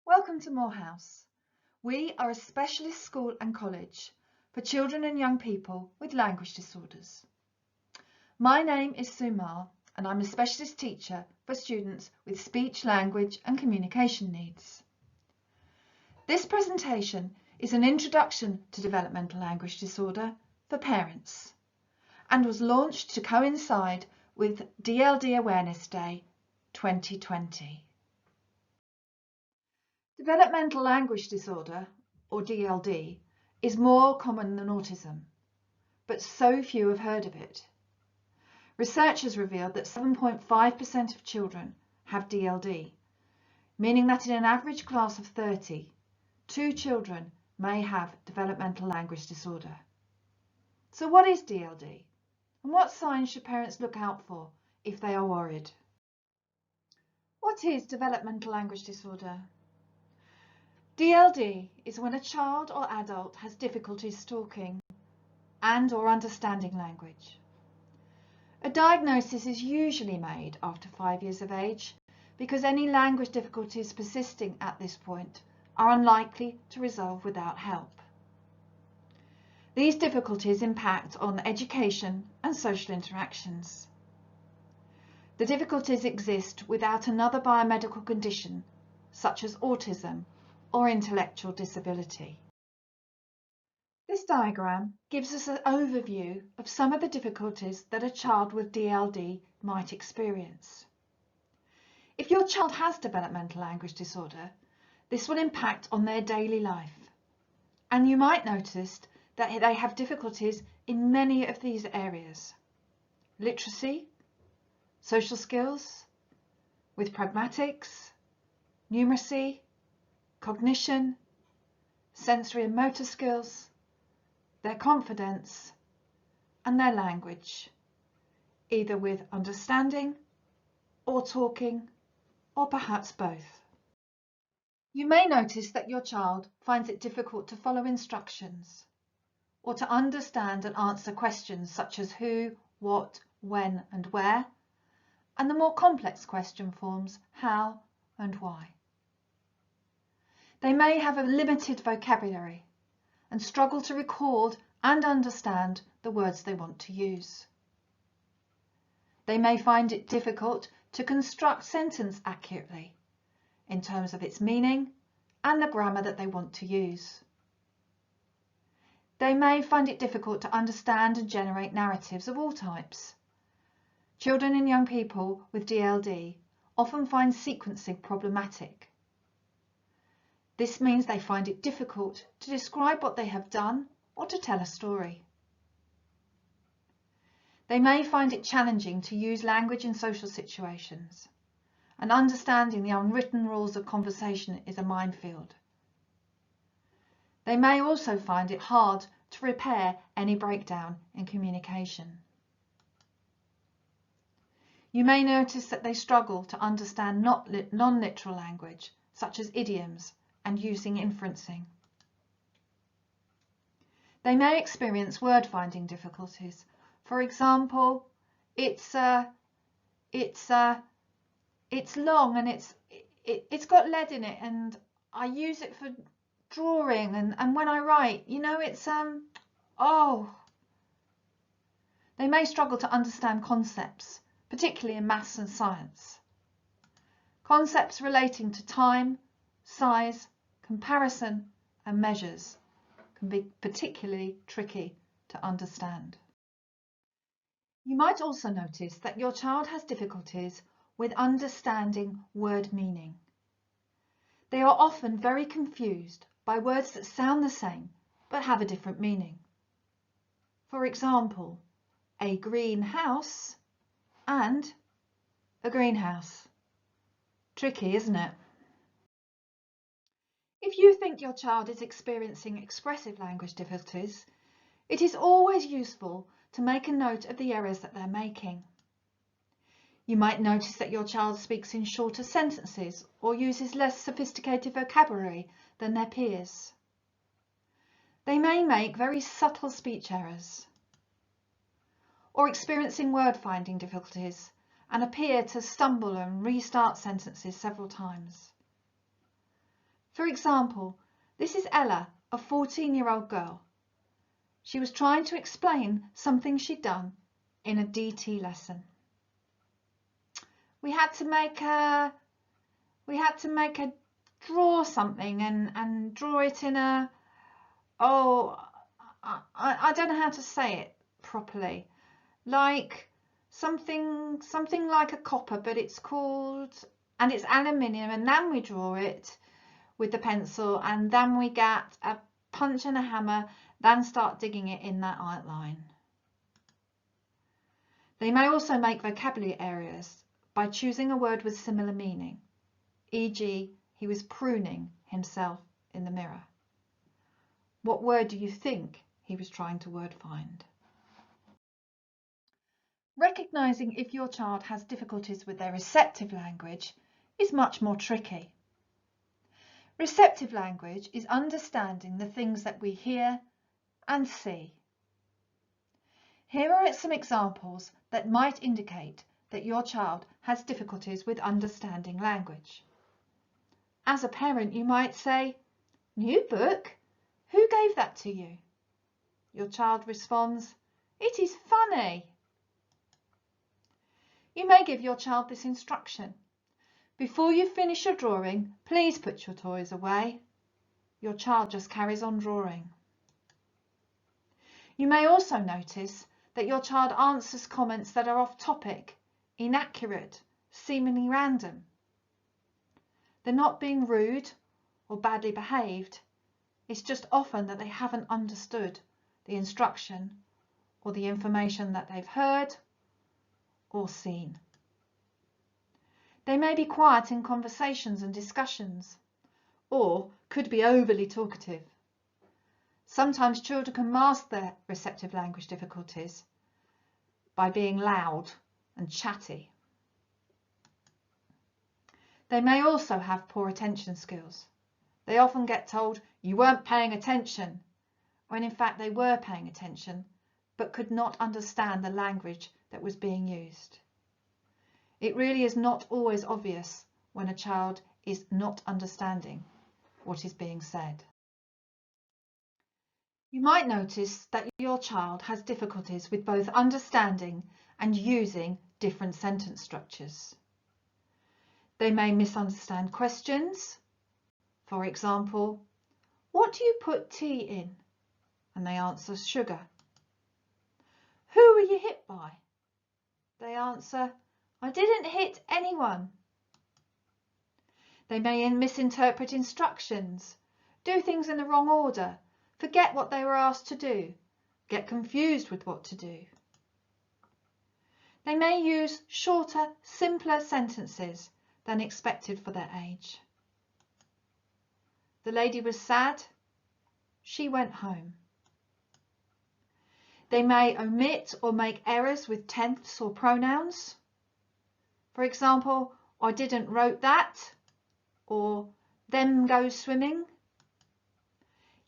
Welcome to Moor House. We are a specialist school and college for children and young people with language disorders. My name is Marr and I'm a specialist teacher for students with speech, language and communication needs. This presentation is an introduction to developmental language disorder for parents and was launched to coincide with DLD Awareness Day 2020. Developmental language disorder, or DLD, is more common than autism, but so few have heard of it. Research has revealed that 7.5% of children have DLD, meaning that in an average class of 30, 2 children may have developmental language disorder. So what is DLD, and what signs should parents look out for if they are worried? What is developmental language disorder? DLD is when a child or adult has difficulties talking and or understanding language. A diagnosis is usually made after 5 years of age because any language difficulties persisting at this point are unlikely to resolve without help. These difficulties impact on education and social interactions. The difficulties exist without another biomedical condition such as autism or intellectual disability. This diagram gives us an overview of some of the difficulties that a child with DLD might experience. If your child has developmental language disorder, this will impact on their daily life, and you might notice that they have difficulties in many of these areas: literacy, social skills, with pragmatics, numeracy, cognition, sensory and motor skills, their confidence, and their language, either with understanding or talking, or perhaps both. You may notice that your child finds it difficult to follow instructions or to understand and answer questions such as who, what, when and where, and the more complex question forms how and why. They may have a limited vocabulary and struggle to record and understand the words they want to use. They may find it difficult to construct sentence accurately in terms of its meaning and the grammar that they want to use. They may find it difficult to understand and generate narratives of all types. Children and young people with DLD often find sequencing problematic. This means they find it difficult to describe what they have done or to tell a story. They may find it challenging to use language in social situations, and understanding the unwritten rules of conversation is a minefield. They may also find it hard to repair any breakdown in communication. You may notice that they struggle to understand non-literal language, such as idioms, and using inferencing. They may experience word-finding difficulties. For example, it's long and it's got lead in it, and I use it for drawing, and when I write, you know, it's oh. They may struggle to understand concepts, particularly in maths and science. Concepts relating to time, size, comparison and measures can be particularly tricky to understand. You might also notice that your child has difficulties with understanding word meaning. They are often very confused by words that sound the same but have a different meaning. For example, a green house and a greenhouse. Tricky, isn't it? If you think your child is experiencing expressive language difficulties, it is always useful to make a note of the errors that they're making. You might notice that your child speaks in shorter sentences or uses less sophisticated vocabulary than their peers. They may make very subtle speech errors or experiencing word-finding difficulties and appear to stumble and restart sentences several times. For example, this is Ella, a 14-year-old girl. She was trying to explain something she'd done in a DT lesson. We had to make her draw something and draw it in a, I don't know how to say it properly, like something like a copper, but it's called, and it's aluminium, and then we draw it with the pencil, and then we get a punch and a hammer, then start digging it in that outline. They may also make vocabulary errors by choosing a word with similar meaning, e.g. he was pruning himself in the mirror. What word do you think he was trying to word find? Recognizing if your child has difficulties with their receptive language is much more tricky. Receptive language is understanding the things that we hear and see. Here are some examples that might indicate that your child has difficulties with understanding language. As a parent, you might say, "New book? Who gave that to you?" Your child responds, "It is funny." You may give your child this instruction: "Before you finish your drawing, please put your toys away." Your child just carries on drawing. You may also notice that your child answers comments that are off topic, inaccurate, seemingly random. They're not being rude or badly behaved. It's just often that they haven't understood the instruction or the information that they've heard or seen. They may be quiet in conversations and discussions, or could be overly talkative. Sometimes children can mask their receptive language difficulties by being loud and chatty. They may also have poor attention skills. They often get told, "You weren't paying attention," when in fact they were paying attention, but could not understand the language that was being used. It really is not always obvious when a child is not understanding what is being said. You might notice that your child has difficulties with both understanding and using different sentence structures. They may misunderstand questions. For example, "What do you put tea in?" And they answer, "Sugar." "Who were you hit by?" They answer, "I didn't hit anyone." They may misinterpret instructions, do things in the wrong order, forget what they were asked to do, get confused with what to do. They may use shorter, simpler sentences than expected for their age. "The lady was sad. She went home." They may omit or make errors with tense or pronouns. For example, "I didn't wrote that," or "them go swimming."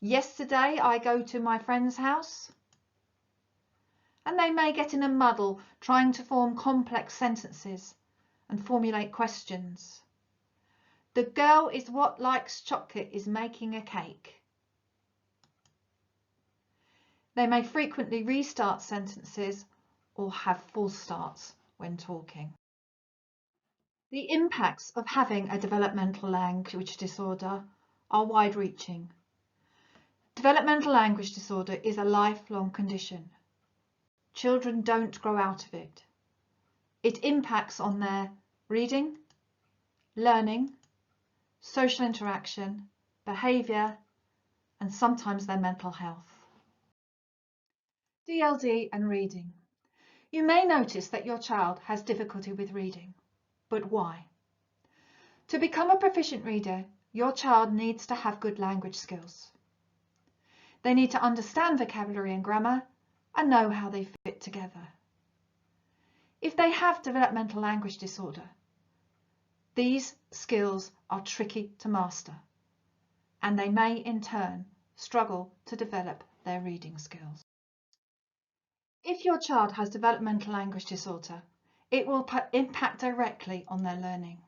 "Yesterday I go to my friend's house." And they may get in a muddle trying to form complex sentences and formulate questions. "The girl is what likes chocolate is making a cake." They may frequently restart sentences or have false starts when talking. The impacts of having a developmental language disorder are wide-reaching. Developmental language disorder is a lifelong condition. Children don't grow out of it. It impacts on their reading, learning, social interaction, behaviour, and sometimes their mental health. DLD and reading. You may notice that your child has difficulty with reading, but why? To become a proficient reader, your child needs to have good language skills. They need to understand vocabulary and grammar and know how they fit together. If they have developmental language disorder, these skills are tricky to master, and they may in turn struggle to develop their reading skills. If your child has developmental language disorder, it will impact directly on their learning.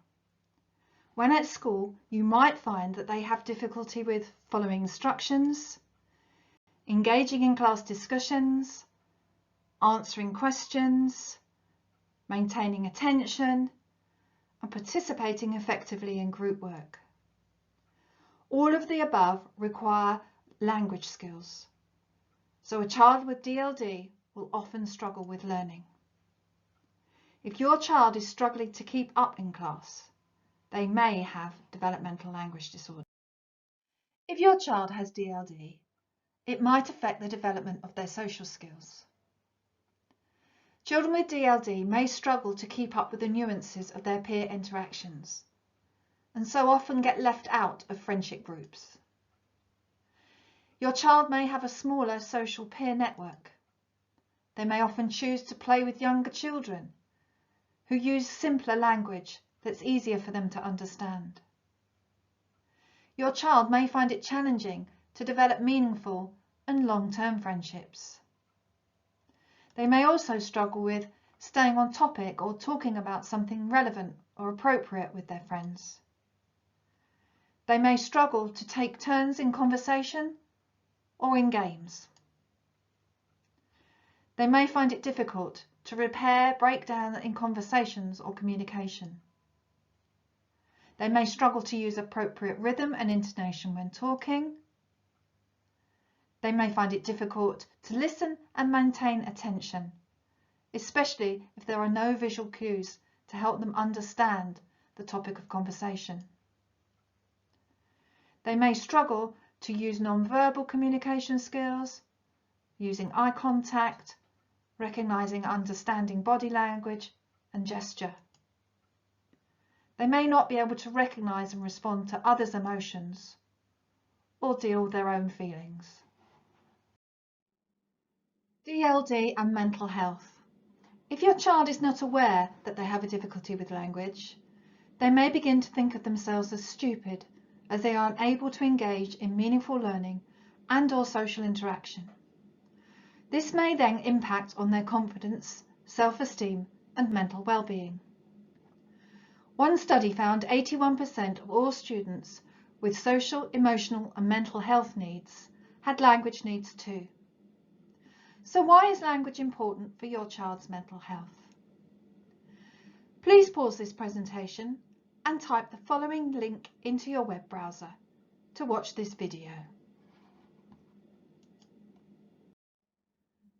When at school, you might find that they have difficulty with following instructions, engaging in class discussions, answering questions, maintaining attention, and participating effectively in group work. All of the above require language skills, so a child with DLD will often struggle with learning. If your child is struggling to keep up in class, they may have developmental language disorder. If your child has DLD, it might affect the development of their social skills. Children with DLD may struggle to keep up with the nuances of their peer interactions, and so often get left out of friendship groups. Your child may have a smaller social peer network. They may often choose to play with younger children who use simpler language that's easier for them to understand. Your child may find it challenging to develop meaningful and long-term friendships. They may also struggle with staying on topic or talking about something relevant or appropriate with their friends. They may struggle to take turns in conversation or in games. They may find it difficult to repair breakdown in conversations or communication. They may struggle to use appropriate rhythm and intonation when talking. They may find it difficult to listen and maintain attention, especially if there are no visual cues to help them understand the topic of conversation. They may struggle to use non-verbal communication skills, using eye contact, recognizing and understanding body language and gesture. They may not be able to recognize and respond to others' emotions or deal with their own feelings. DLD and mental health. If your child is not aware that they have a difficulty with language, they may begin to think of themselves as stupid as they are unable to engage in meaningful learning and/or social interaction. This may then impact on their confidence, self-esteem, and mental well-being. One study found 81% of all students with social, emotional, and mental health needs had language needs too. So why is language important for your child's mental health? Please pause this presentation and type the following link into your web browser to watch this video.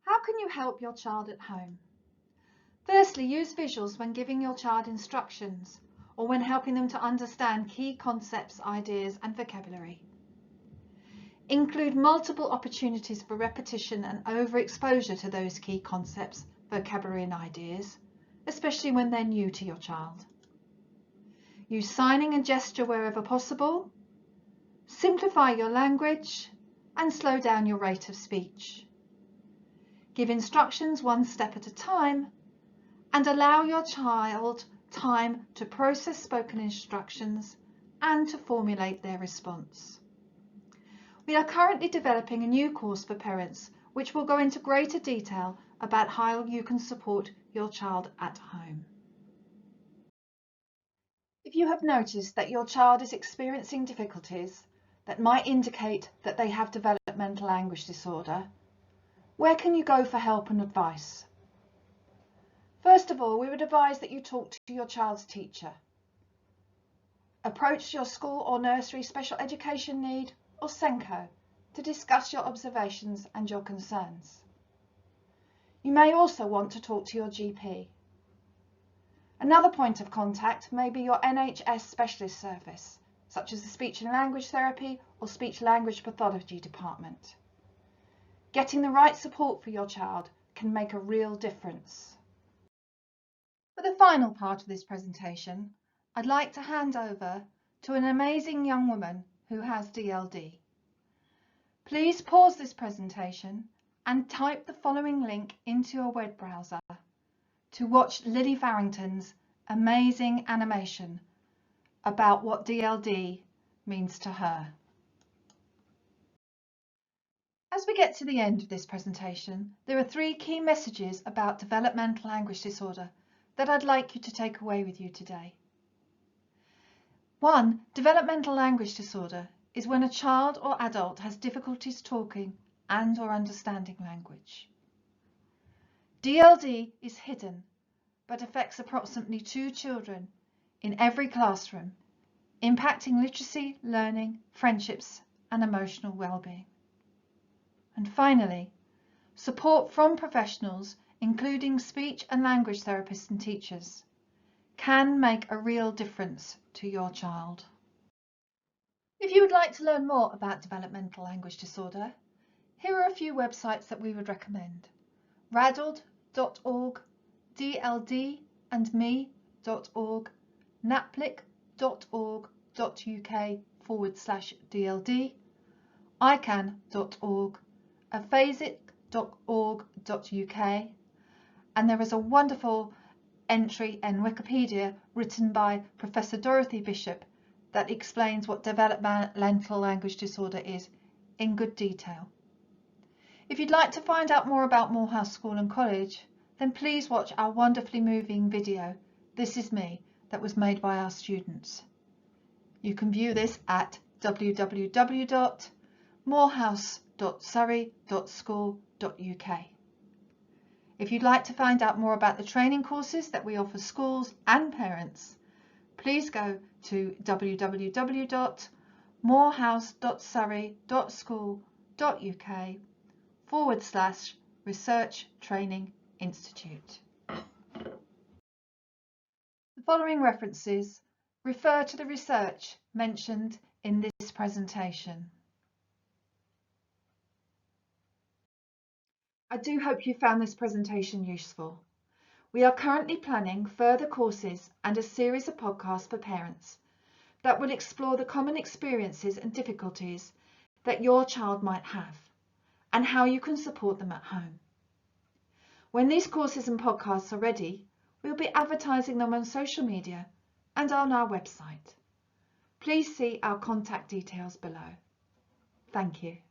How can you help your child at home? Firstly, use visuals when giving your child instructions or when helping them to understand key concepts, ideas, and vocabulary. Include multiple opportunities for repetition and overexposure to those key concepts, vocabulary, and ideas, especially when they're new to your child. Use signing and gesture wherever possible. Simplify your language and slow down your rate of speech. Give instructions one step at a time and allow your child time to process spoken instructions and to formulate their response. We are currently developing a new course for parents which will go into greater detail about how you can support your child at home. If you have noticed that your child is experiencing difficulties that might indicate that they have developmental language disorder, where can you go for help and advice? First of all, we would advise that you talk to your child's teacher. Approach your school or nursery special education need or SENCO to discuss your observations and your concerns. You may also want to talk to your GP. Another point of contact may be your NHS specialist service, such as the speech and language therapy or speech language pathology department. Getting the right support for your child can make a real difference. For the final part of this presentation, I'd like to hand over to an amazing young woman who has DLD. Please pause this presentation and type the following link into your web browser to watch Lily Farrington's amazing animation about what DLD means to her. As we get to the end of this presentation, there are 3 key messages about developmental language disorder that I'd like you to take away with you today. 1. Developmental language disorder is when a child or adult has difficulties talking and or understanding language. DLD is hidden but affects approximately 2 children in every classroom, impacting literacy, learning, friendships and emotional well-being. And finally, support from professionals, including speech and language therapists and teachers, can make a real difference to your child. If you would like to learn more about developmental language disorder, here are a few websites that we would recommend: raddled.org, dldandme.org, naplick.org.uk/DLD, ican.org, aphasic.org.uk, and there is a wonderful entry in Wikipedia written by Professor Dorothy Bishop that explains what developmental language disorder is in good detail. If you'd like to find out more about Morehouse School and College, then please watch our wonderfully moving video, This Is Me, that was made by our students. You can view this at www.morehouse.surrey.school.uk. If you'd like to find out more about the training courses that we offer schools and parents, please go to www.morehouse.surrey.school.uk/Research Training Institute. The following references refer to the research mentioned in this presentation. I do hope you found this presentation useful. We are currently planning further courses and a series of podcasts for parents that will explore the common experiences and difficulties that your child might have and how you can support them at home. When these courses and podcasts are ready, we'll be advertising them on social media and on our website. Please see our contact details below. Thank you.